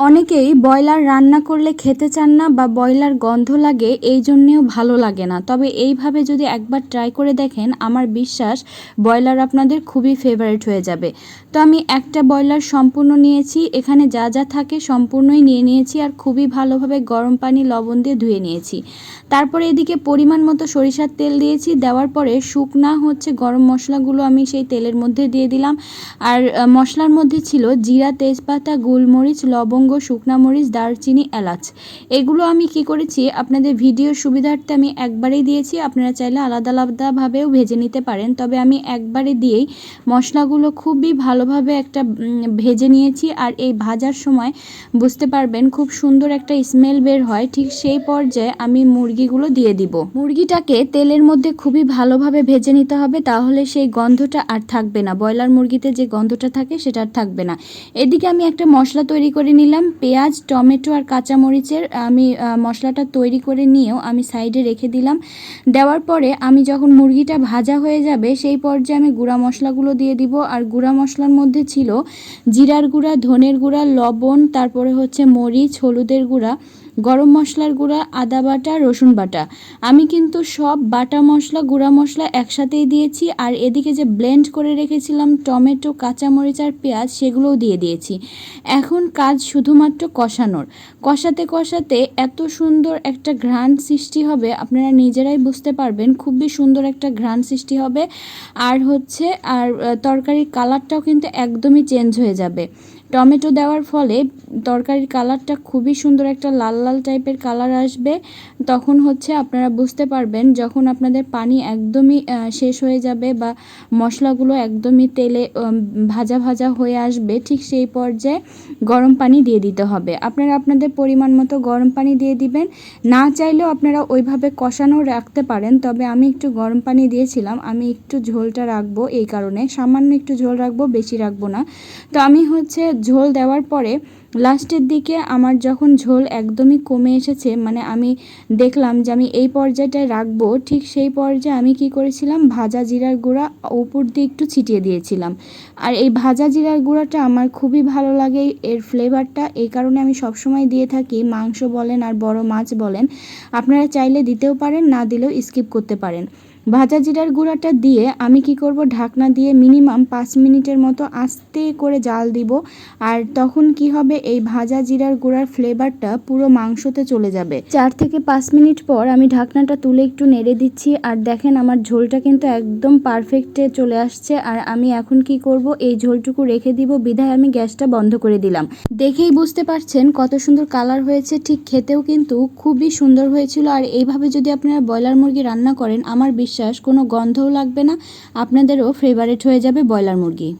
অনেকেই ব্রয়লার রান্না করলে খেতে চান না বা ব্রয়লার গন্ধ লাগে, এই জন্যেও ভালো লাগে না। তবে এইভাবে যদি একবার ট্রাই করে দেখেন, আমার বিশ্বাস ব্রয়লার আপনাদের খুবই ফেভারিট হয়ে যাবে। তো আমি একটা ব্রয়লার সম্পূর্ণ নিয়েছি, এখানে যা যা থাকে সম্পূর্ণই নিয়ে নিয়েছি আর খুবই ভালোভাবে গরম পানি লবণ দিয়ে ধুয়ে নিয়েছি। তারপরে এদিকে পরিমাণ মতো সরিষার তেল দিয়েছি, দেওয়ার পরে শুকনা গরম মশলাগুলো আমি সেই তেলের মধ্যে দিয়ে দিলাম। আর মশলার মধ্যে ছিল জিরা, তেজপাতা, গোলমরিচ, লবঙ্গ, শুকনা মরিচ, দারচিনি, এলাচ। এগুলো আমি কি করেছি আপনাদের ভিডিওর সুবিধার্থে আমি একবারেই দিয়েছি, আপনারা চাইলে আলাদা আলাদাভাবেও ভেজে নিতে পারেন। তবে আমি একবারে দিয়েই মশলাগুলো খুবই ভালোভাবে ভেজে নিয়েছি। আর এই ভাজার সময় বুঝতে পারবেন খুব সুন্দর একটা স্মেল বের হয়। ঠিক সেই পর্যায়ে আমি মুরগিগুলো দিয়ে দিব। মুরগিটাকে তেলের মধ্যে খুবই ভালোভাবে ভেজে নিতে হবে, তাহলে সেই গন্ধটা আর থাকবে না। ব্রয়লার মুরগিতে যে গন্ধটা থাকে সেটা আর থাকবে না। এদিকে আমি একটা মশলা তৈরি করে নিলাম, পেঁয়াজ, টমেটো আর কাঁচামরিচের আমি মশলাটা তৈরি করে নিয়েও আমি সাইডে রেখে দিলাম। দেওয়ার পরে আমি যখন মুরগিটা ভাজা হয়ে যাবে সেই পর্যায়ে আমি গুঁড়া মশলাগুলো দিয়ে দিব। আর গুঁড়া মশলার মধ্যে ছিল জিরার গুঁড়া, ধনের গুঁড়া, লবণ, তারপরে মরিচ, হলুদের গুঁড়া, গরম মশলার গুঁড়া, আদা বাটা, রসুন বাটা। আমি কিন্তু সব বাটা মশলা, গুঁড়া মশলা একসাথেই দিয়েছি। আর এদিকে যে ব্লেন্ড করে রেখেছিলাম টমেটো, কাঁচামরিচ আর পেঁয়াজ, সেগুলোও দিয়ে দিয়েছি। এখন কাজ শুধুমাত্র কষানোর। কষাতে কষাতে এত সুন্দর একটা ঘ্রাণ সৃষ্টি হবে, আপনারা নিজেরাই বুঝতে পারবেন, খুবই সুন্দর একটা ঘ্রাণ সৃষ্টি হবে। আর তরকারির কালারটাও কিন্তু একদমই চেঞ্জ হয়ে যাবে। টমেটো দেওয়ার ফলে তরকারির কালারটা খুবই সুন্দর একটা লাল লাল টাইপের কালার আসবে। তখন আপনারা বুঝতে পারবেন যখন আপনাদের পানি একদমই শেষ হয়ে যাবে বা মশলাগুলো একদমই তেলে ভাজা ভাজা হয়ে আসবে, ঠিক সেই পর্যায়ে গরম পানি দিয়ে দিতে হবে। আপনারা আপনাদের পরিমাণ মতো গরম পানি দিয়ে দিবেন। না চাইলেও আপনারা ওইভাবে কষানো রাখতে পারেন, তবে আমি একটু গরম পানি দিয়েছিলাম। আমি একটু ঝোলটা রাখবো, এই কারণে সামান্য একটু ঝোল রাখবো, বেশি রাখবো না। তো আমি ঝোল দেওয়ার পরে লাস্টের দিকে আমার যখন ঝোল একদমই কমে এসেছে, মানে আমি দেখলাম যে আমি এই পর্যায়টায় রাখবো, ঠিক সেই পর্যায়ে আমি কি করেছিলাম, ভাজা জিরার গুঁড়া উপর দিয়ে একটু ছিটিয়ে দিয়েছিলাম। আর এই ভাজা জিরার গুঁড়াটা আমার খুবই ভালো লাগে, এর ফ্লেভারটা, এই কারণে আমি সবসময় দিয়ে থাকি। মাংস বলেন আর বড় মাছ বলেন, আপনারা চাইলে দিতেও পারেন, না দিলেও স্কিপ করতে পারেন। ভাজা জিরার গুঁড়াটা দিয়ে আমি কি করব, ঢাকনা দিয়ে মিনিমাম 5 মিনিটের মতো আস্তে করে জাল দিব। আর তখন কি হবে, এই ভাজা জিরার গুঁড়ার ফ্লেভারটা পুরো মাংসতে চলে যাবে। 4 থেকে 5 মিনিট পর আমি ঢাকনাটা তুলে একটু নেড়ে দিচ্ছি। আর দেখেন আমার ঝোলটা কিন্তু একদম পারফেক্টে চলে আসছে। আর আমি এখন কি করব, এই ঝোলটুকু রেখে দিব, বিধায় আমি গ্যাসটা বন্ধ করে দিলাম। দেখেই বুঝতে পারছেন কত সুন্দর কালার হয়েছে, ঠিক খেতেও কিন্তু খুবই সুন্দর হয়েছিল। আর এইভাবে যদি আপনারা ব্রয়লার মুরগি রান্না করেন, আমার বিশ্বাস কোনো গন্ধও লাগবে না, আপনাদেরও ফেভারিট হয়ে যাবে ব্রয়লার মুরগি।